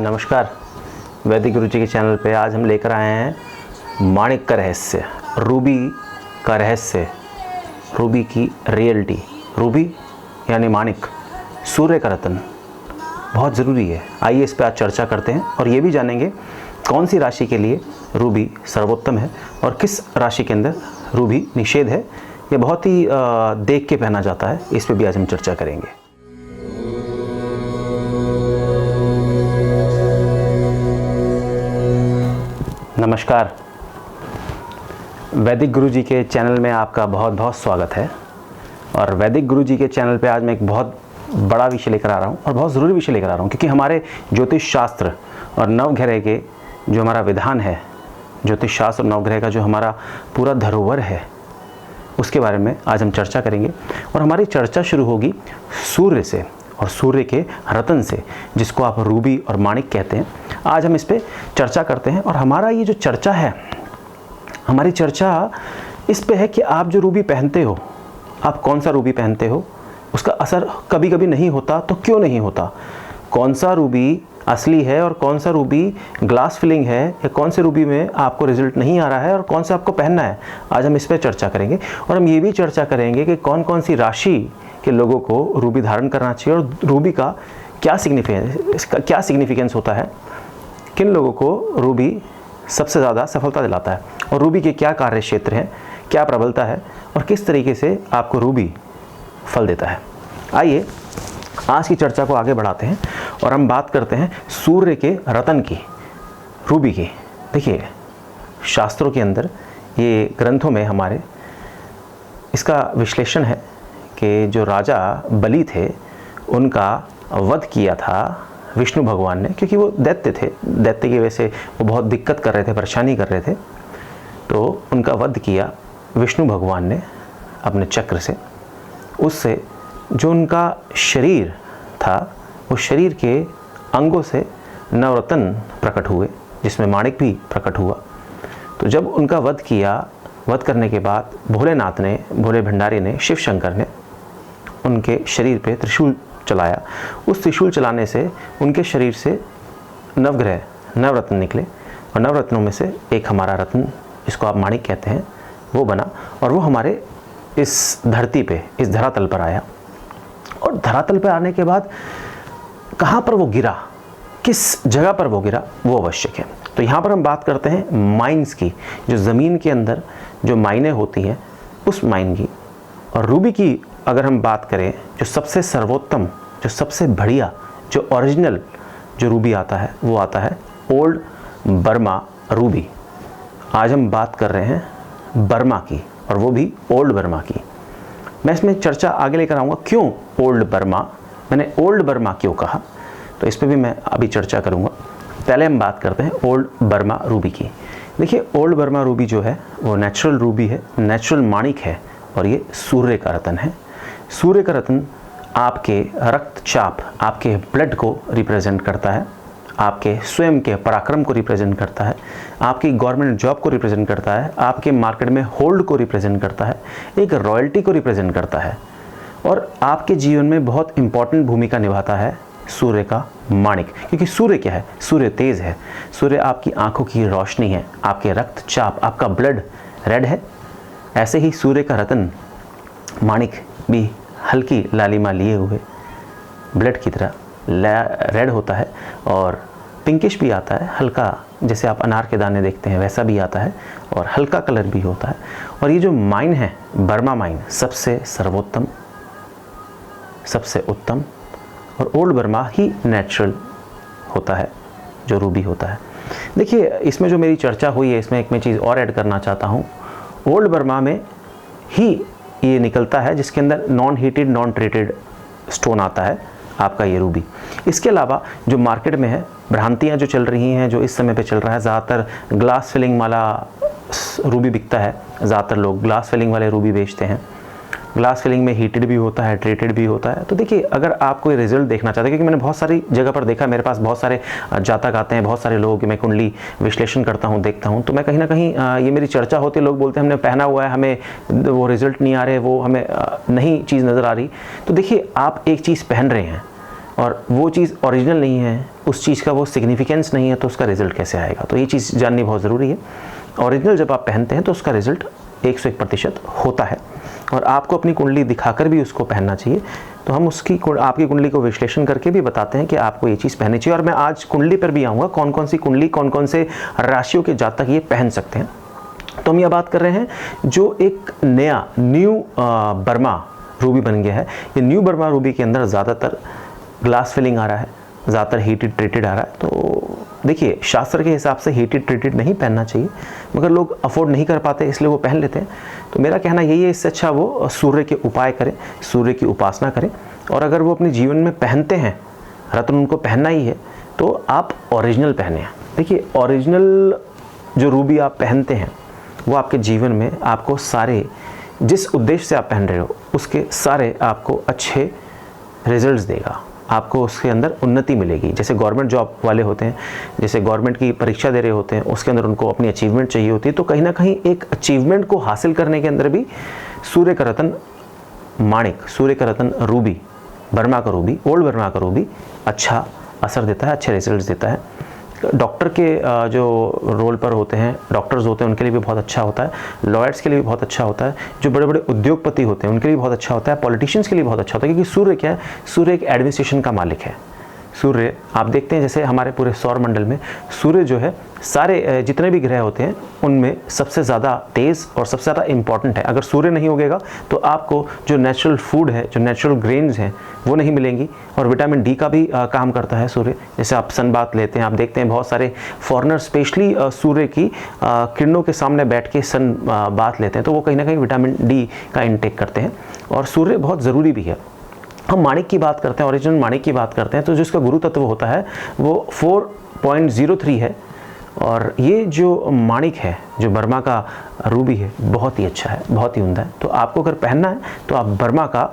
नमस्कार। वैदिक गुरु जी के चैनल पे आज हम लेकर आए हैं माणिक का रहस्य, रूबी का रहस्य, रूबी की रियलिटी। रूबी यानी माणिक, सूर्य का रत्न, बहुत ज़रूरी है। आइए इस पर आज चर्चा करते हैं और ये भी जानेंगे कौन सी राशि के लिए रूबी सर्वोत्तम है और किस राशि के अंदर रूबी निषेध है। ये बहुत ही देख के पहना जाता है, इस पर भी आज हम चर्चा करेंगे। नमस्कार। वैदिक गुरु जी के चैनल में आपका बहुत बहुत स्वागत है। और वैदिक गुरु जी के चैनल पे आज मैं एक बहुत बड़ा विषय लेकर आ रहा हूँ और बहुत ज़रूरी विषय लेकर आ रहा हूँ, क्योंकि हमारे ज्योतिष शास्त्र और नवग्रह के जो हमारा विधान है, ज्योतिष शास्त्र और नवग्रह का जो हमारा पूरा धरोहर है, उसके बारे में आज हम चर्चा करेंगे। और हमारी चर्चा शुरू होगी सूर्य से और सूर्य के रत्न से, जिसको आप रूबी और माणिक कहते हैं। आज हम इस पे चर्चा करते हैं और हमारा ये जो चर्चा है, हमारी चर्चा इस पे है कि आप जो रूबी पहनते हो, आप कौन सा रूबी पहनते हो, उसका असर कभी कभी नहीं होता तो क्यों नहीं होता, कौन सा रूबी असली है और कौन सा रूबी ग्लास फिलिंग है, या कौन से रूबी में आपको रिजल्ट नहीं आ रहा है और कौन सा आपको पहनना है। आज हम इस पर चर्चा करेंगे और हम ये भी चर्चा करेंगे कि कौन कौन सी राशि के लोगों को रूबी धारण करना चाहिए और रूबी का क्या सिग्निफिकेंस होता है, किन लोगों को रूबी सबसे ज़्यादा सफलता दिलाता है और रूबी के क्या कार्य क्षेत्र हैं, क्या प्रबलता है और किस तरीके से आपको रूबी फल देता है। आइए आज की चर्चा को आगे बढ़ाते हैं और हम बात करते हैं सूर्य के रत्न की, रूबी की। देखिए, शास्त्रों के अंदर, ये ग्रंथों में हमारे इसका विश्लेषण है कि जो राजा बलि थे, उनका वध किया था विष्णु भगवान ने, क्योंकि वो दैत्य थे। दैत्य की वजह से वो बहुत दिक्कत कर रहे थे, परेशानी कर रहे थे, तो उनका वध किया विष्णु भगवान ने अपने चक्र से। उससे जो उनका शरीर था, उस शरीर के अंगों से नवरत्न प्रकट हुए, जिसमें माणिक भी प्रकट हुआ। तो जब उनका वध किया, वध करने के बाद भोलेनाथ ने, भोले भंडारी ने, शिव शंकर ने उनके शरीर पे त्रिशूल चलाया। उस त्रिशूल चलाने से उनके शरीर से नवग्रह, नवरत्न निकले और नवरत्नों में से एक हमारा रत्न, जिसको आप माणिक कहते हैं, वो बना और वो हमारे इस धरती पे, इस धरातल पर आया। और धरातल पर आने के बाद कहाँ पर वो गिरा, किस जगह पर वो गिरा, वो आवश्यक है। तो यहाँ पर हम बात करते हैं माइंस की, जो ज़मीन के अंदर जो माइनें होती हैं, उस माइन की। और रूबी की अगर हम बात करें, जो सबसे सर्वोत्तम, जो सबसे बढ़िया, जो ओरिजिनल जो रूबी आता है, वो आता है ओल्ड बर्मा रूबी। आज हम बात कर रहे हैं बर्मा की, और वो भी ओल्ड बर्मा की। मैं इसमें चर्चा आगे लेकर आऊँगा, क्यों ओल्ड बर्मा, मैंने ओल्ड बर्मा क्यों कहा, तो इस पर भी मैं अभी चर्चा करूँगा। पहले हम बात करते हैं ओल्ड बर्मा रूबी की। देखिए, ओल्ड बर्मा रूबी जो है वो नेचुरल रूबी है, नेचुरल माणिक है, और ये सूर्य का रत्न है। सूर्य का रत्न आपके रक्तचाप, आपके ब्लड को रिप्रेजेंट करता है, आपके स्वयं के पराक्रम को रिप्रेजेंट करता है, आपकी गवर्नमेंट जॉब को रिप्रेजेंट करता है, आपके मार्केट में होल्ड को रिप्रेजेंट करता है, एक रॉयल्टी को रिप्रेजेंट करता है, और आपके जीवन में बहुत इंपॉर्टेंट भूमिका निभाता है सूर्य का माणिक। क्योंकि सूर्य क्या है? सूर्य तेज है, सूर्य आपकी आंखों की रोशनी है, आपके रक्तचाप, आपका ब्लड रेड है। ऐसे ही सूर्य का रत्न माणिक भी हल्की लालिमा लिए हुए ब्लड की तरह रेड होता है और पिंकिश भी आता है, हल्का, जैसे आप अनार के दाने देखते हैं वैसा भी आता है, और हल्का कलर भी होता है। और ये जो माइन है, बर्मा माइन, सबसे सर्वोत्तम, सबसे उत्तम, और ओल्ड बर्मा ही नेचुरल होता है, जो रूबी होता है। देखिए, इसमें जो मेरी चर्चा हुई है, इसमें एक मैं चीज़ और ऐड करना चाहता हूँ। ओल्ड बर्मा में ही ये निकलता है जिसके अंदर non heated, non treated stone आता है, आपका ये रूबी। इसके अलावा जो मार्केट में है, भ्रांतियाँ जो चल रही हैं, जो इस समय पे चल रहा है, ज़्यादातर ग्लास फिलिंग वाला रूबी बिकता है। ज़्यादातर लोग ग्लास फिलिंग वाले रूबी बेचते हैं। ग्लास फिलिंग में हीटेड भी होता है, ट्रीटेड भी होता है। तो देखिए, अगर आप कोई रिजल्ट देखना चाहते हैं, क्योंकि मैंने बहुत सारी जगह पर देखा, मेरे पास बहुत सारे जातक आते हैं, बहुत सारे लोग, मैं कुंडली विश्लेषण करता हूँ, देखता हूँ, तो मैं कहीं ना कहीं ये मेरी चर्चा होती है, लोग बोलते हैं हमने पहना हुआ है, हमें वो रिजल्ट नहीं आ रहे, वो हमें नहीं चीज़ नज़र आ रही। तो देखिए, आप एक चीज़ पहन रहे हैं और वो चीज़ ओरिजिनल नहीं है, उस चीज़ का वो सिग्निफिकेंस नहीं है तो उसका रिजल्ट कैसे आएगा। तो ये चीज़ जाननी बहुत ज़रूरी है। ओरिजिनल जब आप पहनते हैं तो उसका रिजल्ट 101% होता है, और आपको अपनी कुंडली दिखाकर भी उसको पहनना चाहिए। तो हम आपकी कुंडली को विश्लेषण करके भी बताते हैं कि आपको ये चीज़ पहननी चाहिए। और मैं आज कुंडली पर भी आऊँगा, कौन कौन सी कुंडली, कौन कौन से राशियों के जातक ये पहन सकते हैं। तो हम यह बात कर रहे हैं जो एक नया न्यू बर्मा रूबी बन गया है। ये न्यू बर्मा रूबी के अंदर ज़्यादातर ग्लास फिलिंग आ रहा है, ज़्यादातर हीटेड ट्रीटेड आ रहा है। तो देखिए, शास्त्र के हिसाब से हीटेड ट्रीटेड नहीं पहनना चाहिए, मगर लोग अफोर्ड नहीं कर पाते इसलिए वो पहन लेते हैं। तो मेरा कहना यही है, इससे अच्छा वो सूर्य के उपाय करें, सूर्य की उपासना करें। और अगर वो अपने जीवन में पहनते हैं, रत्न उनको पहनना ही है, तो आप ओरिजिनल पहने। देखिए, ओरिजिनल जो रूबी आप पहनते हैं वो आपके जीवन में आपको सारे, जिस उद्देश्य से आप पहन रहे हो उसके सारे आपको अच्छे रिजल्ट्स देगा, आपको उसके अंदर उन्नति मिलेगी। जैसे गवर्नमेंट जॉब वाले होते हैं, जैसे गवर्नमेंट की परीक्षा दे रहे होते हैं, उसके अंदर उनको अपनी अचीवमेंट चाहिए होती है। तो कहीं ना कहीं एक अचीवमेंट को हासिल करने के अंदर भी सूर्य का रत्न माणिक, सूर्य का रत्न रूबी, बर्मा का रूबी, ओल्ड बर्मा का रूबी अच्छा असर देता है, अच्छे रिजल्ट देता है। डॉक्टर के जो रोल पर होते हैं, डॉक्टर्स होते हैं, उनके लिए भी बहुत अच्छा होता है। लॉयर्स के लिए भी बहुत अच्छा होता है। जो बड़े बड़े उद्योगपति होते हैं उनके लिए बहुत अच्छा होता है। पॉलिटिशियंस के लिए बहुत अच्छा होता है, क्योंकि सूर्य क्या है, सूर्य एक एडमिनिस्ट्रेशन का मालिक है। सूर्य आप देखते हैं, जैसे हमारे पूरे सौर मंडल में सूर्य जो है, सारे जितने भी ग्रह होते हैं उनमें सबसे ज़्यादा तेज़ और सबसे ज़्यादा इम्पॉर्टेंट है। अगर सूर्य नहीं होगा तो आपको जो नेचुरल फूड है, जो नेचुरल ग्रेन्स हैं, वो नहीं मिलेंगी। और विटामिन डी का भी काम करता है सूर्य। जैसे आप सन बात लेते हैं, आप देखते हैं बहुत सारे फॉरेनर स्पेशली सूर्य की किरणों के सामने बैठ के सन बात लेते हैं, तो वो कहीं ना कहीं विटामिन डी का इंटेक करते हैं। और सूर्य बहुत ज़रूरी भी है। हम माणिक की बात करते हैं, ओरिजिनल माणिक की बात करते हैं, तो जो इसका गुरु तत्व होता है वो 4.03 है। और ये जो माणिक है, जो बर्मा का रूबी है, बहुत ही अच्छा है, बहुत ही उम्दा है। तो आपको अगर पहनना है तो आप बर्मा का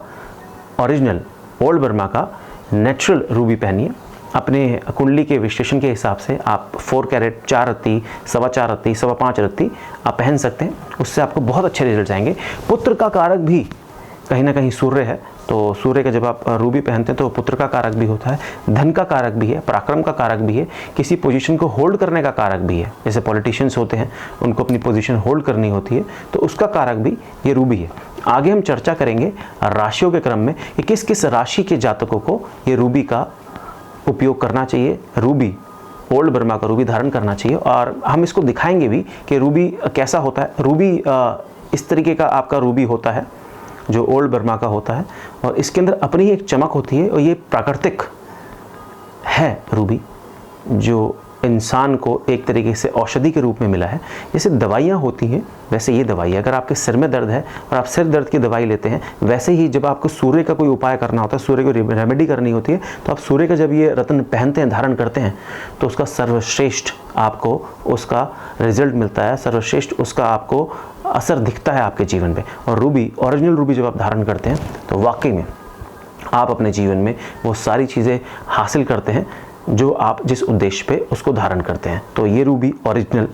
ओरिजिनल, ओल्ड बर्मा का नेचुरल रूबी पहनिए। अपने कुंडली के विश्लेषण के हिसाब से आप 4 कैरेट, 4 रत्ती, 4.25 रत्ती, 5.25 रत्ती आप पहन सकते हैं। उससे आपको बहुत अच्छे रिजल्ट आएंगे। पुत्र का कारक भी कहीं ना कहीं सूर्य है, तो सूर्य का जब आप रूबी पहनते हैं तो पुत्र का कारक भी होता है, धन का कारक भी है, पराक्रम का कारक भी है, किसी पोजीशन को होल्ड करने का कारक भी है। जैसे पॉलिटिशियंस होते हैं, उनको अपनी पोजीशन होल्ड करनी होती है, तो उसका कारक भी ये रूबी है। आगे हम चर्चा करेंगे राशियों के क्रम में कि किस किस राशि के जातकों को ये रूबी का उपयोग करना चाहिए, रूबी, ओल्ड बर्मा का रूबी धारण करना चाहिए। और हम इसको दिखाएंगे भी कि रूबी कैसा होता है। रूबी इस तरीके का आपका रूबी होता है जो ओल्ड बर्मा का होता है, और इसके अंदर अपनी ही एक चमक होती है, और ये प्राकृतिक है रूबी, जो इंसान को एक तरीके से औषधि के रूप में मिला है। जैसे दवाइयाँ होती हैं वैसे ये दवाई है। अगर आपके सिर में दर्द है और आप सिर दर्द की दवाई लेते हैं, वैसे ही जब आपको सूर्य का कोई उपाय करना होता है, सूर्य को रेमेडी करनी होती है, तो आप सूर्य का जब ये रत्न पहनते हैं, धारण करते हैं, तो उसका सर्वश्रेष्ठ आपको उसका रिजल्ट मिलता है, सर्वश्रेष्ठ उसका आपको असर दिखता है आपके जीवन में। और रूबी, ओरिजिनल रूबी जब आप धारण करते हैं तो वाकई में आप अपने जीवन में वो सारी चीज़ें हासिल करते हैं जो आप जिस उद्देश्य पे उसको धारण करते हैं। तो ये रूबी ओरिजिनल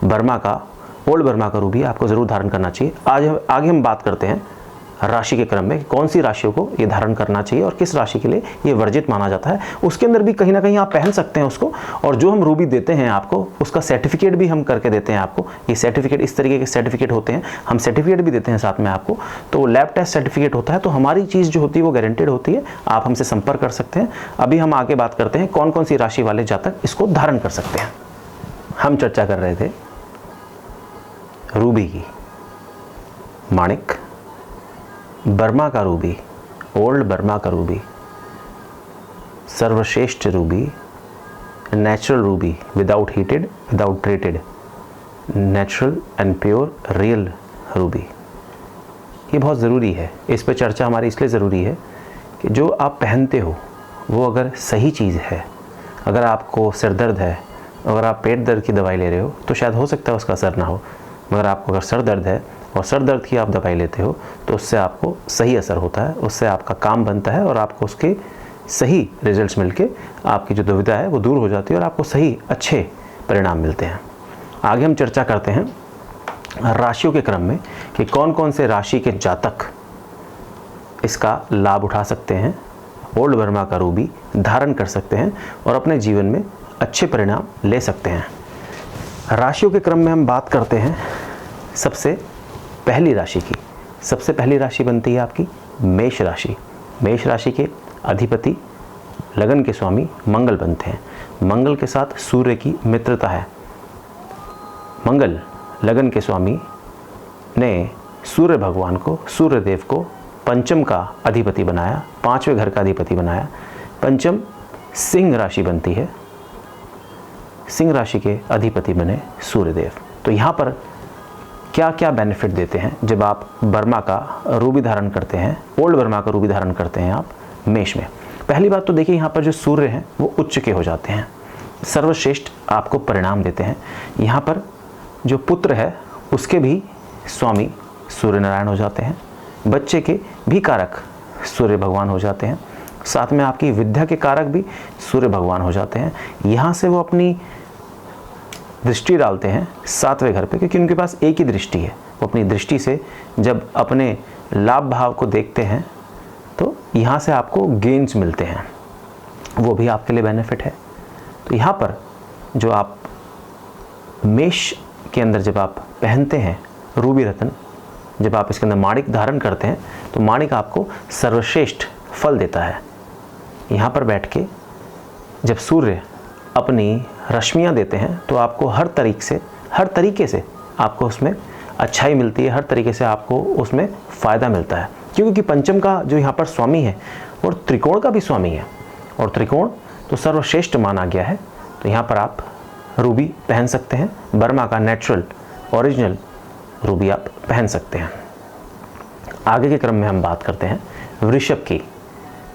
बर्मा का, ओल्ड बर्मा का रूबी आपको ज़रूर धारण करना चाहिए। आगे हम बात करते हैं राशि के क्रम में कौन सी राशियों को ये धारण करना चाहिए और किस राशि के लिए ये वर्जित माना जाता है। उसके अंदर भी कहीं ना कहीं आप पहन सकते हैं उसको, और जो हम रूबी देते हैं आपको, उसका सर्टिफिकेट भी हम करके देते हैं आपको। ये सर्टिफिकेट, इस तरीके के सर्टिफिकेट होते हैं, हम सर्टिफिकेट भी देते हैं साथ में आपको। तो लैब टेस्ट सर्टिफिकेट होता है, तो हमारी चीज़ जो होती है वो गारंटेड होती है। आप हमसे संपर्क कर सकते हैं। अभी हम आगे बात करते हैं कौन कौन सी राशि वाले जातक इसको धारण कर सकते हैं। हम चर्चा कर रहे थे रूबी की, माणिक, बर्मा का रूबी, ओल्ड बर्मा का रूबी, सर्वश्रेष्ठ Ruby, natural Ruby, without heated, without treated, natural and pure real Ruby. ये बहुत ज़रूरी है। इस पर चर्चा हमारी इसलिए ज़रूरी है कि जो आप पहनते हो वो अगर सही चीज़ है, अगर आपको सिर दर्द है, अगर आप पेट दर्द की दवाई ले रहे हो तो शायद हो सकता है उसका असर ना हो, मगर आपको अगर सर दर्द है और सर दर्द की आप दवाई लेते हो तो उससे आपको सही असर होता है, उससे आपका काम बनता है और आपको उसके सही रिजल्ट्स मिलके आपकी जो दुविधा है वो दूर हो जाती है और आपको सही अच्छे परिणाम मिलते हैं। आगे हम चर्चा करते हैं राशियों के क्रम में कि कौन कौन से राशि के जातक इसका लाभ उठा सकते हैं ओल्ड बर्मा का रूबी धारण कर सकते हैं और अपने जीवन में अच्छे परिणाम ले सकते हैं। राशियों के क्रम में हम बात करते हैं सबसे पहली राशि की। सबसे पहली राशि बनती है आपकी मेष राशि। मेष राशि के अधिपति लगन के स्वामी मंगल बनते हैं। मंगल के साथ सूर्य की मित्रता है। मंगल लगन के स्वामी ने सूर्य भगवान को, सूर्य देव को पंचम का अधिपति बनाया, 5वें घर का अधिपति बनाया। पंचम सिंह राशि बनती है। सिंह राशि के अधिपति बने सूर्यदेव। तो यहाँ पर क्या क्या बेनिफिट देते हैं जब आप बर्मा का रूबी धारण करते हैं, ओल्ड बर्मा का रूबी धारण करते हैं आप मेष में। पहली बात तो देखिए, यहाँ पर जो सूर्य हैं वो उच्च के हो जाते हैं, सर्वश्रेष्ठ आपको परिणाम देते हैं। यहाँ पर जो पुत्र है उसके भी स्वामी सूर्य नारायण हो जाते हैं। बच्चे के भी कारक सूर्य भगवान हो जाते हैं। साथ में आपकी विद्या के कारक भी सूर्य भगवान हो जाते हैं। यहाँ से वो अपनी दृष्टि डालते हैं 7वें घर पे, क्योंकि उनके पास एक ही दृष्टि है। वो अपनी दृष्टि से जब अपने लाभ भाव को देखते हैं तो यहाँ से आपको गेन्स मिलते हैं, वो भी आपके लिए बेनिफिट है। तो यहाँ पर जो आप मेष के अंदर जब आप पहनते हैं रूबी रत्न, जब आप इसके अंदर माणिक धारण करते हैं तो माणिक आपको सर्वश्रेष्ठ फल देता है। यहाँ पर बैठ के जब सूर्य अपनी रश्मियाँ देते हैं तो आपको हर तरीके से आपको उसमें अच्छाई मिलती है, हर तरीके से आपको उसमें फ़ायदा मिलता है। क्योंकि पंचम का जो यहाँ पर स्वामी है और त्रिकोण का भी स्वामी है, और त्रिकोण तो सर्वश्रेष्ठ माना गया है। तो यहाँ पर आप रूबी पहन सकते हैं, बर्मा का नेचुरल ओरिजिनल रूबी आप पहन सकते हैं। आगे के क्रम में हम बात करते हैं वृषभ की।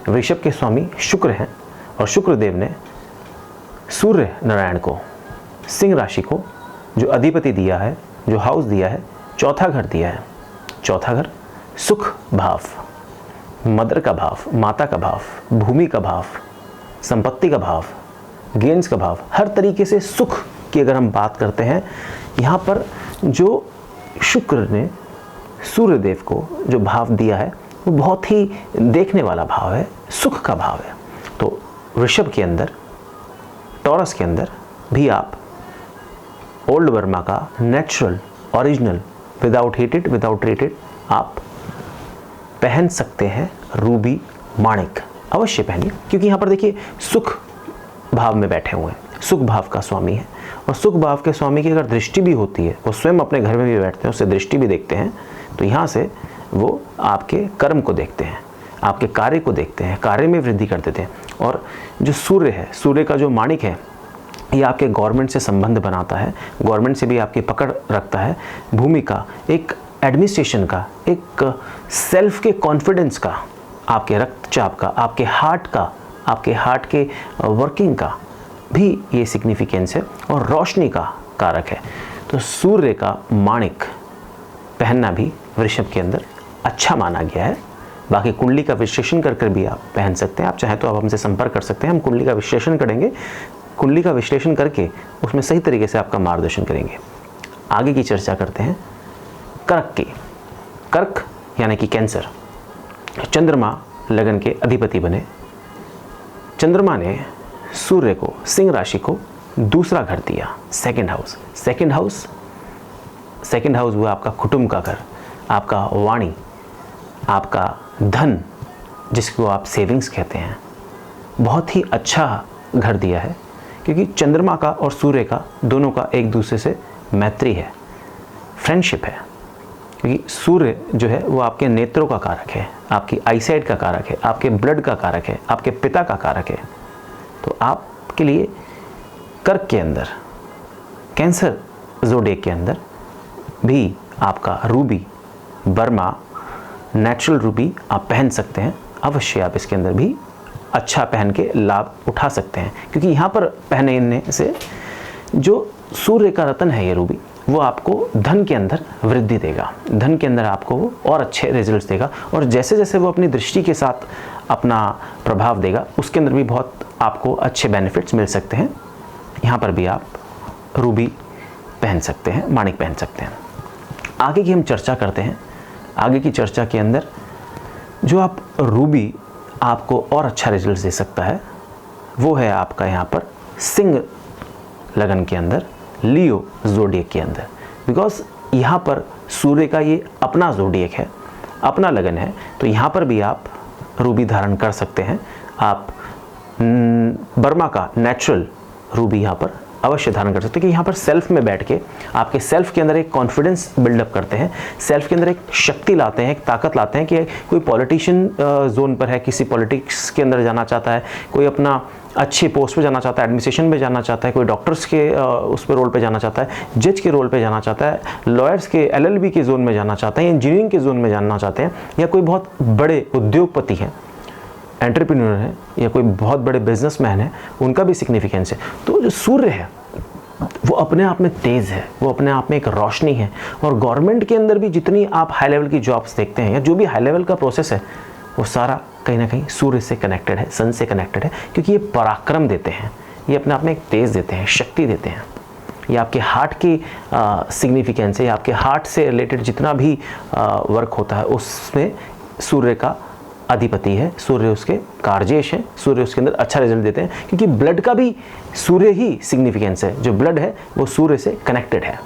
वृषभ के स्वामी शुक्र हैं और शुक्र देव ने सूर्य नारायण को, सिंह राशि को जो अधिपति दिया है, जो हाउस दिया है, चौथा घर दिया है। चौथा घर सुख भाव, मदर का भाव, माता का भाव, भूमि का भाव, संपत्ति का भाव, गेन्स का भाव, हर तरीके से सुख की अगर हम बात करते हैं, यहाँ पर जो शुक्र ने सूर्यदेव को जो भाव दिया है वो बहुत ही देखने वाला भाव है, सुख का भाव है। तो वृषभ के अंदर, टॉरस के अंदर भी आप ओल्ड बर्मा का natural original without heated without rated आप पहन सकते हैं रूबी माणिक। अवश्य पहनिए, क्योंकि यहाँ पर देखिए सुख भाव में बैठे हुए हैं, सुख भाव का स्वामी है, और सुख भाव के स्वामी की अगर दृष्टि भी होती है, वो स्वयं अपने घर में भी बैठते हैं, उससे दृष्टि भी देखते हैं, तो यहाँ से वो आपके कर्म को देखते हैं, आपके कार्य को देखते हैं, कार्य में वृद्धि कर देते हैं। और जो सूर्य है, सूर्य का जो माणिक है, ये आपके गवर्नमेंट से संबंध बनाता है, गवर्नमेंट से भी आपकी पकड़ रखता है, भूमि का, एक एडमिनिस्ट्रेशन का, एक सेल्फ के कॉन्फिडेंस का, आपके रक्तचाप का, आपके हार्ट के वर्किंग का भी ये सिग्निफिकेंस है, और रोशनी का कारक है। तो सूर्य का माणिक पहनना भी वृषभ के अंदर अच्छा माना गया है। बाकी कुंडली का विश्लेषण कर भी आप पहन सकते हैं। आप चाहें तो आप हमसे संपर्क कर सकते हैं, हम कुंडली का विश्लेषण करेंगे, कुंडली का विश्लेषण करके उसमें सही तरीके से आपका मार्गदर्शन करेंगे। आगे की चर्चा करते हैं कर्क की। कर्क यानी कि कैंसर, चंद्रमा लगन के अधिपति बने। चंद्रमा ने सूर्य को, सिंह राशि को दूसरा घर दिया, सेकंड हाउस हुआ आपका कुटुंब का घर, आपका वाणी, आपका धन, जिसको आप सेविंग्स कहते हैं। बहुत ही अच्छा घर दिया है, क्योंकि चंद्रमा का और सूर्य का दोनों का एक दूसरे से मैत्री है, फ्रेंडशिप है। क्योंकि सूर्य जो है वो आपके नेत्रों का कारक है, आपकी आईसाइट का कारक है, आपके ब्लड का कारक है, आपके पिता का कारक है। तो आपके लिए कर्क के अंदर, कैंसर ज़ोडिएक के अंदर भी आपका रूबी बर्मा नेचुरल रूबी आप पहन सकते हैं। अवश्य आप इसके अंदर भी अच्छा पहन के लाभ उठा सकते हैं, क्योंकि यहाँ पर पहनने से जो सूर्य का रत्न है ये रूबी, वो आपको धन के अंदर वृद्धि देगा, धन के अंदर आपको वो और अच्छे रिजल्ट्स देगा। और जैसे जैसे वो अपनी दृष्टि के साथ अपना प्रभाव देगा, उसके अंदर भी बहुत आपको अच्छे बेनिफिट्स मिल सकते हैं। यहाँ पर भी आप रूबी पहन सकते हैं, माणिक पहन सकते हैं। आगे की हम चर्चा करते हैं। आगे की चर्चा के अंदर जो आप रूबी आपको और अच्छा रिजल्ट दे सकता है वो है आपका यहाँ पर सिंह लगन के अंदर, लियो ज़ोडिएक के अंदर। बिकॉज यहाँ पर सूर्य का ये अपना ज़ोडिएक है, अपना लगन है, तो यहाँ पर भी आप रूबी धारण कर सकते हैं। आप बर्मा का नेचुरल रूबी यहाँ पर अवश्य धारण कर सकते हैं कि यहाँ पर सेल्फ में बैठ के आपके सेल्फ के अंदर एक कॉन्फिडेंस बिल्डअप करते हैं, सेल्फ के अंदर एक शक्ति लाते हैं, एक ताकत लाते हैं कि कोई पॉलिटिशियन जोन पर है, किसी पॉलिटिक्स के अंदर जाना चाहता है, कोई अपना अच्छे पोस्ट पे जाना चाहता है, एडमिनिस्ट्रेशन में जाना चाहता है, कोई डॉक्टर्स के उस पर रोल पे जाना चाहता है, जज के रोल पे जाना चाहता है, लॉयर्स के LLB के जोन में जाना चाहते हैं, इंजीनियरिंग के जोन में जाना चाहते हैं, या कोई बहुत बड़े उद्योगपति हैं, एंटरप्रेन्योर है, या कोई बहुत बड़े बिजनेसमैन है, उनका भी सिग्निफिकेंस है। तो जो सूर्य है वो अपने आप में तेज़ है, वो अपने आप में एक रोशनी है। और गवर्नमेंट के अंदर भी जितनी आप हाई लेवल की जॉब्स देखते हैं या जो भी हाई लेवल का प्रोसेस है वो सारा कहीं ना कहीं सूर्य से कनेक्टेड है, सन से कनेक्टेड है, क्योंकि ये पराक्रम देते हैं, ये अपने आप में एक तेज़ देते हैं, शक्ति देते हैं। ये आपके हार्ट की सिग्निफिकेंस है, या आपके हार्ट से रिलेटेड जितना भी वर्क होता है उसमें सूर्य का अधिपति है, सूर्य उसके कारजेश है, सूर्य उसके अंदर अच्छा रिजल्ट देते हैं, क्योंकि ब्लड का भी सूर्य ही सिग्निफिकेंस है। जो ब्लड है वो सूर्य से कनेक्टेड है।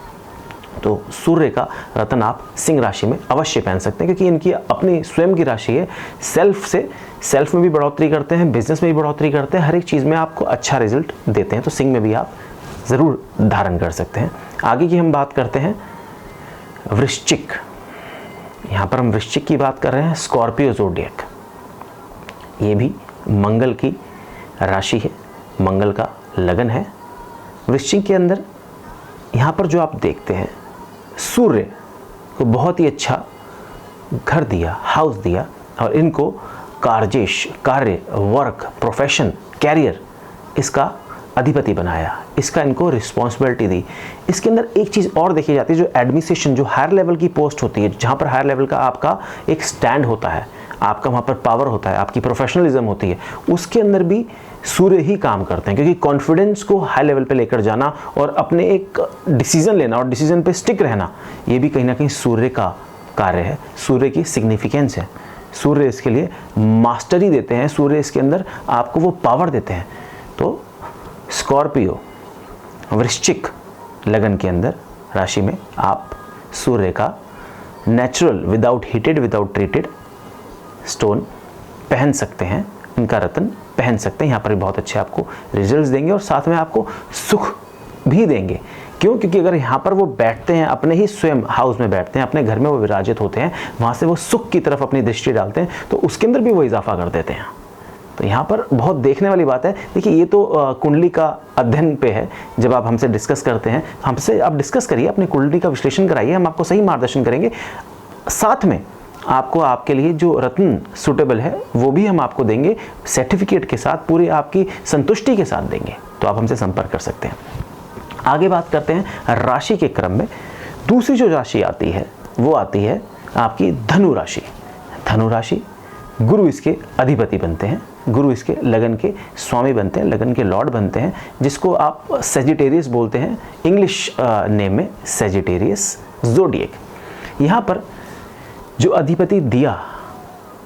तो सूर्य का रत्न आप सिंह राशि में अवश्य पहन सकते हैं, क्योंकि इनकी अपनी स्वयं की राशि है। सेल्फ में भी बढ़ोतरी करते हैं, बिजनेस में भी बढ़ोतरी करते हैं, हर एक चीज़ में आपको अच्छा रिजल्ट देते हैं। तो सिंह में भी आप ज़रूर धारण कर सकते हैं। आगे की हम बात करते हैं वृश्चिक। यहाँ पर हम वृश्चिक की बात कर रहे हैं, स्कॉर्पियो ज़ोडिएक। ये भी मंगल की राशि है, मंगल का लगन है। वृश्चिक के अंदर यहाँ पर जो आप देखते हैं, सूर्य को बहुत ही अच्छा घर दिया, हाउस दिया, और इनको कारजेश, कार्य, वर्क, प्रोफेशन, कैरियर, इसका अधिपति बनाया, इसका इनको रिस्पॉन्सिबिलिटी दी। इसके अंदर एक चीज़ और देखी जाती है, जो एडमिनिस्ट्रेशन, जो हायर लेवल की पोस्ट होती है, जहाँ पर हायर लेवल का आपका एक स्टैंड होता है, आपका वहाँ पर पावर होता है, आपकी प्रोफेशनलिज्म होती है, उसके अंदर भी सूर्य ही काम करते हैं। क्योंकि कॉन्फिडेंस को हाई लेवल पे लेकर जाना और अपने एक डिसीजन लेना और डिसीजन पे स्टिक रहना, ये भी कहीं ना कहीं सूर्य का कार्य है, सूर्य की सिग्निफिकेंस है। सूर्य इसके लिए मास्टरी देते हैं, सूर्य इसके अंदर आपको वो पावर देते हैं। तो स्कॉर्पियो वृश्चिक लगन के अंदर राशि में आप सूर्य का natural, without heated, without treated stone पहन सकते हैं, इनका रत्न पहन सकते हैं। यहाँ पर भी बहुत अच्छे आपको रिजल्ट्स देंगे और साथ में आपको सुख भी देंगे। क्यों? क्योंकि अगर यहाँ पर वो बैठते हैं, अपने ही स्वयं हाउस में बैठते हैं, अपने घर में वो विराजित होते हैं, वहाँ से वो सुख की तरफ अपनी दृष्टि डालते हैं, तो उसके अंदर भी वो इजाफा कर देते हैं। तो यहाँ पर बहुत देखने वाली बात है। देखिए, ये तो कुंडली का अध्ययन पे है। जब आप हमसे डिस्कस करते हैं, हमसे आप डिस्कस करिए, अपनी कुंडली का विश्लेषण कराइए, हम आपको सही मार्गदर्शन करेंगे। साथ में आपको आपके लिए जो रत्न सूटेबल है वो भी हम आपको देंगे, सर्टिफिकेट के साथ, पूरी आपकी संतुष्टि के साथ देंगे। तो आप हमसे संपर्क कर सकते हैं। आगे बात करते हैं राशि के क्रम में। दूसरी जो राशि आती है वो आती है आपकी धनु राशि। धनु राशि, गुरु इसके अधिपति बनते हैं, गुरु इसके लगन के स्वामी बनते हैं, लगन के लॉर्ड बनते हैं, जिसको आप सेजिटेरियस बोलते हैं, इंग्लिश नेम में सेजिटेरियस ज़ोडिएक। यहाँ पर जो अधिपति दिया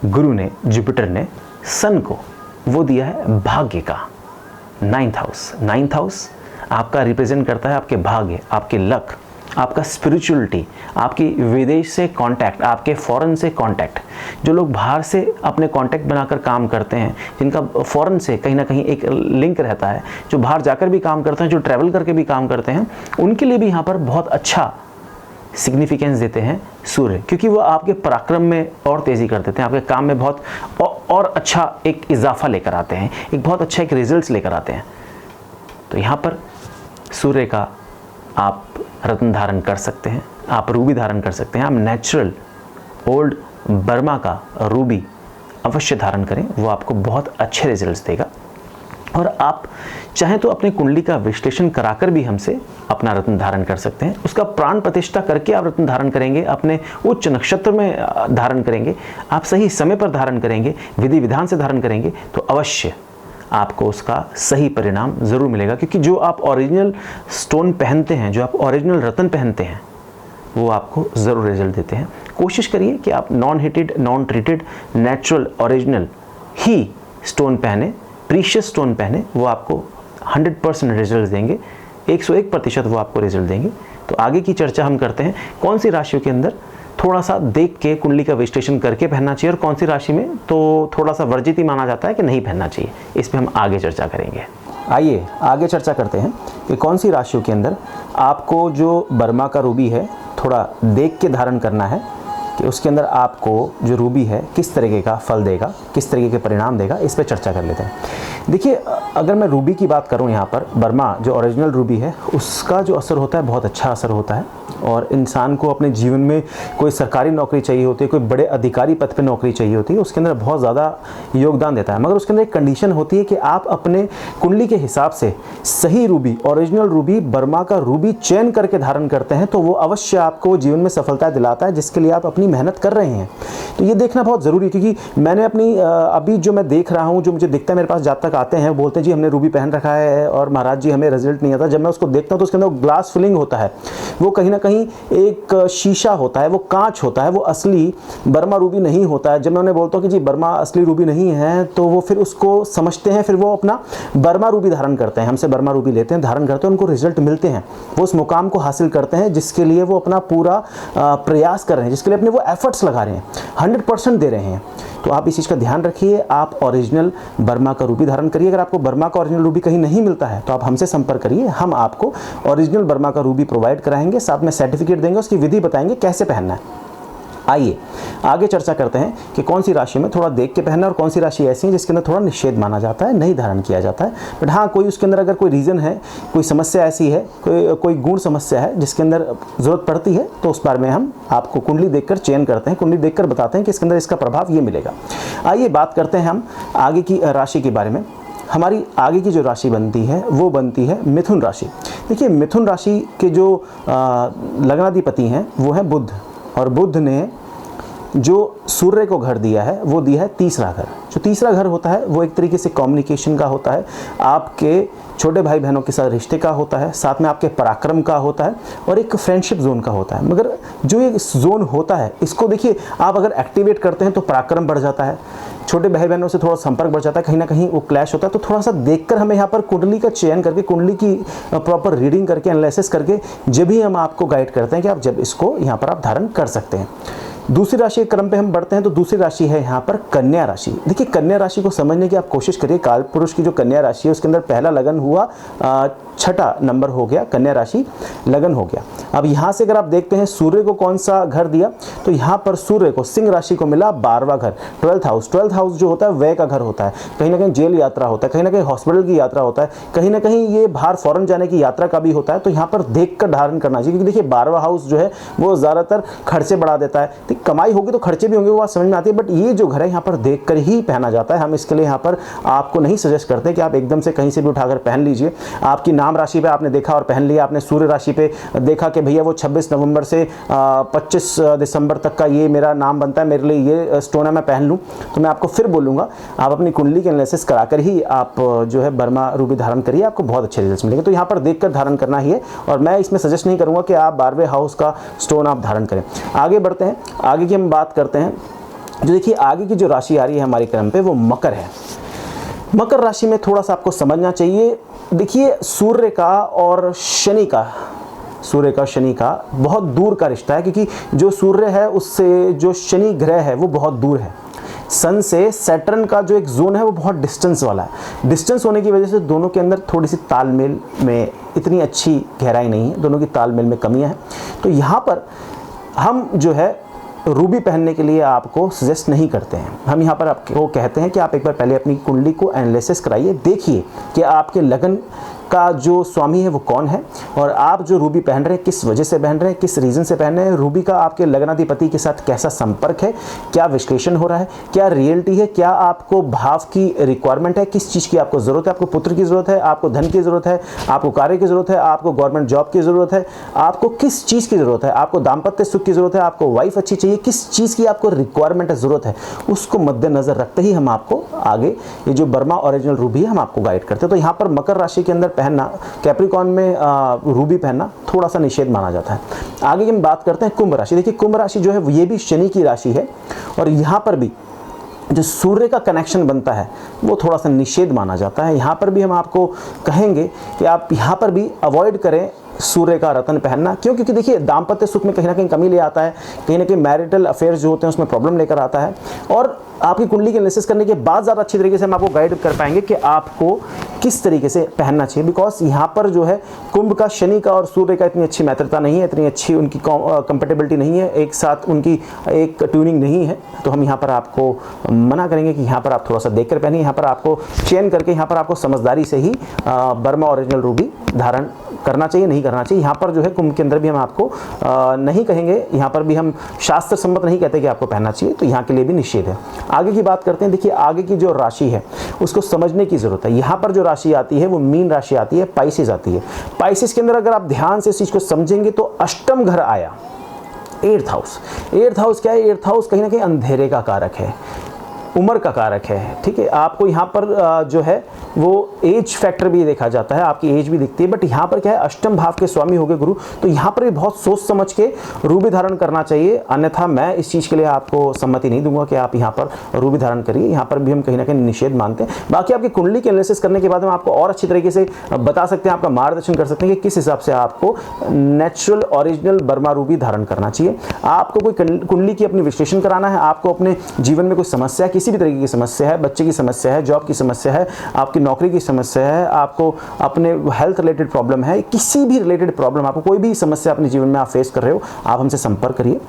गुरु ने, जुपिटर ने सन को, वो दिया है भाग्य का 9th हाउस। 9th हाउस आपका रिप्रेजेंट करता है आपके भाग्य, आपके लक, आपका स्पिरिचुअलिटी, आपकी विदेश से कांटेक्ट, आपके फॉरेन से कांटेक्ट। जो लोग बाहर से अपने कांटेक्ट बनाकर काम करते हैं, जिनका फॉरेन से कहीं ना कहीं एक लिंक रहता है, जो बाहर जाकर भी काम करते हैं, जो ट्रैवल करके भी काम करते हैं, उनके लिए भी यहाँ पर बहुत अच्छा सिग्निफिकेंस देते हैं सूर्य, क्योंकि वो आपके पराक्रम में और तेज़ी कर देते हैं, आपके काम में बहुत और अच्छा एक इजाफा लेकर आते हैं, एक बहुत अच्छा एक रिजल्ट्स लेकर आते हैं। तो यहाँ पर सूर्य का आप रत्न धारण कर सकते हैं, आप रूबी धारण कर सकते हैं। आप नेचुरल ओल्ड बर्मा का रूबी अवश्य धारण करें, वो आपको बहुत अच्छे रिजल्ट्स देगा। और आप चाहें तो अपनी कुंडली का विश्लेषण कराकर भी हमसे अपना रत्न धारण कर सकते हैं। उसका प्राण प्रतिष्ठा करके आप रत्न धारण करेंगे, अपने उच्च नक्षत्र में धारण करेंगे, आप सही समय पर धारण करेंगे, विधि विधान से धारण करेंगे, तो अवश्य आपको उसका सही परिणाम ज़रूर मिलेगा। क्योंकि जो आप ओरिजिनल स्टोन पहनते हैं, जो आप ओरिजिनल रत्न पहनते हैं, वो आपको ज़रूर रिजल्ट देते हैं। कोशिश करिए कि आप non heated, non treated, natural, original ही स्टोन पहने, प्रीशियस स्टोन पहने, वो आपको 100% रिजल्ट देंगे, 101% वो आपको रिजल्ट देंगे। तो आगे की चर्चा हम करते हैं कौन सी राशियों के अंदर थोड़ा सा देख के कुंडली का विश्लेषण करके पहनना चाहिए और कौन सी राशि में तो थोड़ा सा वर्जित ही माना जाता है कि नहीं पहनना चाहिए। इस पर हम आगे चर्चा करेंगे। आइए आगे चर्चा करते हैं कि कौन सी राशियों के अंदर आपको जो बर्मा का रूबी है थोड़ा देख के धारण करना है, कि उसके अंदर आपको जो रूबी है किस तरीके का फल देगा, किस तरीके के परिणाम देगा, इस पर चर्चा कर लेते हैं। देखिए, अगर मैं रूबी की बात करूं, यहाँ पर बर्मा जो ओरिजिनल रूबी है उसका जो असर होता है बहुत अच्छा असर होता है। और इंसान को अपने जीवन में कोई सरकारी नौकरी चाहिए होती है, कोई बड़े अधिकारी पद पर नौकरी चाहिए होती है, उसके अंदर बहुत ज़्यादा योगदान देता है। मगर उसके अंदर एक कंडीशन होती है कि आप अपने कुंडली के हिसाब से सही रूबी, ओरिजिनल रूबी, बर्मा का रूबी चयन करके धारण करते हैं तो वो अवश्य आपको जीवन में सफलता दिलाता है, जिसके लिए आप अपनी मेहनत कर रहे हैं। तो ये देखना बहुत ज़रूरी है, क्योंकि मैंने अपनी अभी जो मैं देख रहा हूँ, जो मुझे दिखता है, मेरे पास जातक आते हैं, बोलते हैं जी हमने रूबी पहन रखा है और महाराज जी हमें रिजल्ट नहीं आता। जब मैं उसको देखता हूँ तो उसके अंदर ग्लास फिलिंग होता है, वो कहीं ना कहीं एक शीशा होता है, वो कांच होता है, वो असली बर्मा रूबी नहीं होता है। जब मैं उन्हें बोलता हूँ कि जी बर्मा असली रूबी नहीं है, तो वो फिर उसको समझते हैं, फिर वो अपना बर्मा रूबी धारण करते हैं, हमसे बर्मा रूबी लेते हैं, धारण करते हैं, उनको रिजल्ट मिलते हैं, वो उस मुकाम को हासिल करते हैं जिसके लिए वो अपना पूरा प्रयास कर रहे हैं, जिसके लिए अपने वो एफर्ट्स लगा रहे हैं, 100% दे रहे हैं। तो आप इस चीज़ का ध्यान रखिए, आप ओरिजिनल बर्मा का रूबी धारण करिए। अगर आपको बर्मा का ओरिजिनल रूबी कहीं नहीं मिलता है तो आप हमसे संपर्क करिए, हम आपको ओरिजिनल बर्मा का रूबी प्रोवाइड कराएंगे, साथ में सर्टिफिकेट देंगे, उसकी विधि बताएंगे कैसे पहनना है। आइए आगे चर्चा करते हैं कि कौन सी राशि में थोड़ा देख के पहनना और कौन सी राशि ऐसी है जिसके अंदर थोड़ा निषेध माना जाता है, नहीं धारण किया जाता है। बट हाँ, कोई उसके अंदर अगर कोई रीज़न है, कोई समस्या ऐसी है, कोई गुण समस्या है जिसके अंदर ज़रूरत पड़ती है, तो उस बारे में हम आपको कुंडली देखकर चयन करते हैं, कुंडली देखकर बताते हैं कि इसके अंदर इसका प्रभाव ये मिलेगा। आइए बात करते हैं हम आगे की राशि के बारे में। हमारी आगे की जो राशि बनती है वो बनती है मिथुन राशि। देखिए, मिथुन राशि के जो लग्नाधिपति हैं वो है बुध, और बुध ने जो सूर्य को घर दिया है वो दिया है तीसरा घर। जो तीसरा घर होता है वो एक तरीके से कम्युनिकेशन का होता है, आपके छोटे भाई बहनों के साथ रिश्ते का होता है, साथ में आपके पराक्रम का होता है और एक फ्रेंडशिप जोन का होता है। मगर जो ये जोन होता है इसको देखिए, आप अगर एक्टिवेट करते हैं तो पराक्रम बढ़ जाता है, छोटे भाई बहनों से थोड़ा संपर्क बढ़ जाता है, कहीं ना कहीं वो क्लैश होता है। तो थोड़ा सा देखकर हमें यहाँ पर कुंडली का चयन करके, कुंडली की प्रॉपर रीडिंग करके, एनालिसिस करके जब भी हम आपको गाइड करते हैं कि आप जब इसको यहाँ पर आप धारण कर सकते हैं। दूसरी राशि के क्रम पे हम बढ़ते हैं तो दूसरी राशि है यहाँ पर कन्या राशि। देखिए, कन्या राशि को समझने की आप कोशिश करिए। काल पुरुष की जो कन्या राशि है उसके अंदर पहला लगन हुआ, छठा नंबर हो गया, कन्या राशि लगन हो गया। अब यहाँ से अगर आप देखते हैं सूर्य को कौन सा घर दिया, तो यहाँ पर सूर्य को सिंह राशि को मिला 12वां घर, 12th हाउस। 12th हाउस जो होता है व्यय का घर होता है, कहीं ना कहीं जेल यात्रा होता है, कहीं ना कहीं हॉस्पिटल की यात्रा होता है, कहीं ना कहीं ये बाहर फॉरेन जाने की यात्रा का भी होता है। तो यहाँ पर देख कर धारण करना चाहिए, क्योंकि देखिए 12वां हाउस जो है वो ज़्यादातर खर्चे बढ़ा देता है। ठीक, कमाई होगी तो खर्चे भी होंगे, वो बात समझ में आती है, बट ये जो घर है यहाँ पर देख कर ही पहना जाता है। हम इसके लिए यहाँ पर आपको नहीं सजेस्ट करते कि आप एकदम से कहीं से भी उठाकर पहन लीजिए। आपकी नाम राशि पे आपने देखा और पहन लिया, आपने सूर्य राशि पे देखा कि भैया वो 26 नवंबर से 25 दिसंबर तक का ये मेरा नाम बनता है, मेरे लिए ये स्टोन है, मैं पहन लूँ, तो मैं आपको फिर बोलूँगा आप अपनी कुंडली के एनालिसिस कराकर ही आप जो है बर्मा रूबी धारण करिए, आपको बहुत अच्छे रिजल्ट मिलेंगे। तो यहाँ पर देखकर धारण करना ही है, और मैं इसमें सजेस्ट नहीं करूँगा कि आप 12वें हाउस का स्टोन आप धारण करें। आगे बढ़ते हैं, आगे की हम बात करते हैं। जो देखिए आगे की जो राशि आ रही है हमारे क्रम पे वो मकर है। मकर राशि में थोड़ा सा आपको समझना चाहिए। देखिए, सूर्य का और शनि का, सूर्य का शनि का बहुत दूर का रिश्ता है, क्योंकि जो सूर्य है उससे जो शनि ग्रह है वो बहुत दूर है। सन से सैटर्न का जो एक जोन है वो बहुत डिस्टेंस वाला है। डिस्टेंस होने की वजह से दोनों के अंदर थोड़ी सी तालमेल में इतनी अच्छी गहराई नहीं है, दोनों की तालमेल में कमियां हैं। तो यहाँ पर हम जो है रूबी पहनने के लिए आपको सजेस्ट नहीं करते हैं। हम यहाँ पर आपको कहते हैं कि आप एक बार पहले अपनी कुंडली को एनालिसिस कराइए, देखिए कि आपके लगन का जो स्वामी है वो कौन है, और आप जो रूबी पहन रहे हैं किस वजह से पहन रहे हैं, किस रीज़न से पहन रहे हैं, रूबी का आपके लगनाधिपति के साथ कैसा संपर्क है, क्या विश्लेषण हो रहा है, क्या रियलिटी है, क्या आपको भाव की रिक्वायरमेंट है, किस चीज़ की आपको ज़रूरत है, आपको पुत्र की ज़रूरत है, आपको धन की ज़रूरत है, आपको कार्य की ज़रूरत है, आपको गवर्नमेंट जॉब की ज़रूरत है, आपको किस चीज़ की ज़रूरत है, आपको दाम्पत्य सुख की ज़रूरत है, आपको वाइफ अच्छी चाहिए, किस चीज़ की आपको रिक्वायरमेंट है, ज़रूरत है, उसको मद्देनज़र रखते ही हम आपको आगे ये जो बर्मा ओरिजिनल रूबी है हम आपको गाइड करते हैं। तो यहाँ पर मकर राशि के अंदर पहनना, कैप्रिकॉर्न में रूबी पहनना थोड़ा सा निषेध माना जाता है। आगे हम बात करते हैं कुंभ राशि। देखिए, कुंभ राशि जो है ये भी शनि की राशि है, और यहाँ पर भी जो सूर्य का कनेक्शन बनता है वो थोड़ा सा निषेध माना जाता है। यहाँ पर भी हम आपको कहेंगे कि आप यहाँ पर भी अवॉइड करें सूर्य का रत्न पहनना। क्यों? क्योंकि देखिए दाम्पत्य सुख में कहीं ना कहीं कमी ले आता है, कहीं ना कहीं मैरिटल अफेयर्स जो होते हैं उसमें प्रॉब्लम लेकर आता है। और आपकी कुंडली के एनालिसिस करने के बाद ज़्यादा अच्छी तरीके से हम आपको गाइड कर पाएंगे कि आपको किस तरीके से पहनना चाहिए। बिकॉज यहाँ पर जो है कुंभ का शनि का और सूर्य का इतनी अच्छी मैत्रिता नहीं है, इतनी अच्छी उनकी कंपेटेबिलिटी नहीं है, एक साथ उनकी एक ट्यूनिंग नहीं है। तो हम यहाँ पर आपको मना करेंगे कि यहाँ पर आप थोड़ा सा देख कर पहनिए। यहाँ पर आपको चयन करके यहाँ पर आपको समझदारी से ही बर्मा ओरिजिनल रूबी धारण करना चाहिए, नहीं करना चाहिए। यहाँ पर जो है कुंभ के अंदर भी हम आपको नहीं कहेंगे, यहाँ पर भी हम शास्त्र सम्मत नहीं कहते कि आपको पहनना चाहिए, तो यहाँ के लिए भी निषेध है। आगे की बात करते हैं। देखिए आगे की जो राशि है उसको समझने की जरूरत है। यहाँ पर जो राशि आती है वो मीन राशि आती है, पाइसेस आती है। पाइसेस के अंदर अगर आप ध्यान से इस चीज को समझेंगे तो अष्टम घर आया, 8th हाउस। 8th हाउस क्या है? 8th हाउस कहीं ना कहीं अंधेरे का कारक है, उम्र का कारक है। ठीक है, आपको यहाँ पर जो है वो एज फैक्टर भी देखा जाता है, आपकी एज भी दिखती है। बट यहाँ पर क्या है, अष्टम भाव के स्वामी हो गए गुरु, तो यहाँ पर भी बहुत सोच समझ के रूबी धारण करना चाहिए। अन्यथा मैं इस चीज़ के लिए आपको सम्मति नहीं दूंगा कि आप यहाँ पर रूबी धारण करिए। यहाँ पर भी हम कहीं ना कहीं निषेध मानते हैं। बाकी आपकी कुंडली के एनालिसिस करने के बाद हम आपको और अच्छी तरीके से बता सकते हैं, आपका मार्गदर्शन कर सकते हैं कि किस हिसाब से आपको नेचुरल ओरिजिनल बर्मा रूबी धारण करना चाहिए। आपको कोई कुंडली की अपनी विश्लेषण कराना है, आपको अपने जीवन में कोई समस्या, किसी भी तरीके की समस्या है, बच्चे की समस्या है, जॉब की समस्या है, आपकी नौकरी की समस्या है, आपको अपने हेल्थ रिलेटेड प्रॉब्लम है, किसी भी रिलेटेड प्रॉब्लम, आपको कोई भी समस्या अपने जीवन में आप फेस कर रहे हो, आप हमसे संपर्क करिए,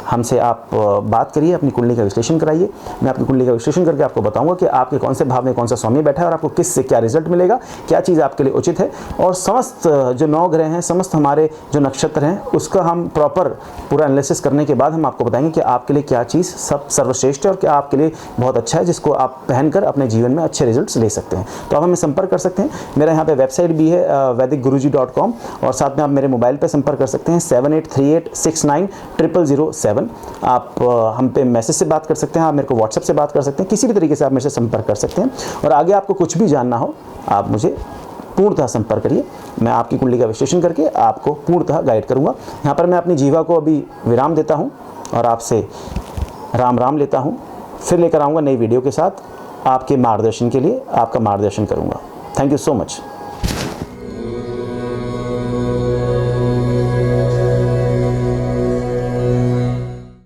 हमसे आप बात करिए, अपनी कुंडली का विश्लेषण कराइए। मैं आपकी कुंडली का विश्लेषण करके आपको बताऊंगा कि आपके कौन से भाव में कौन सा स्वामी बैठा है और आपको किस से क्या रिजल्ट मिलेगा, क्या चीज़ आपके लिए उचित है। और समस्त जो 9 ग्रह हैं, समस्त हमारे जो नक्षत्र हैं, उसका हम प्रॉपर पूरा एनालिसिस करने के बाद हम आपको बताएंगे कि आपके लिए क्या चीज़ सब सर्वश्रेष्ठ है और क्या आपके लिए बहुत अच्छा है, जिसको आप पहनकर अपने जीवन में अच्छे रिजल्ट ले सकते हैं। तो आप हमें संपर्क कर सकते हैं। मेरा यहाँ पे वेबसाइट भी है vedicguruji.com, और साथ में आप मेरे मोबाइल पर संपर्क कर सकते हैं 7838690007। आप हम पे मैसेज से बात कर सकते हैं, आप मेरे को व्हाट्सएप से बात कर सकते हैं, किसी भी तरीके से आप मेरे से संपर्क कर सकते हैं। और आगे आपको कुछ भी जानना हो आप मुझे पूर्णतः संपर्क करिए, मैं आपकी कुंडली का विश्लेषण करके आपको पूर्णतः गाइड करूंगा। यहाँ पर मैं अपनी जीवा को अभी विराम देता हूँ और आपसे राम राम लेता हूँ। फिर लेकर आऊँगा नई वीडियो के साथ, आपके मार्गदर्शन के लिए आपका मार्गदर्शन करूँगा। Thank you so much.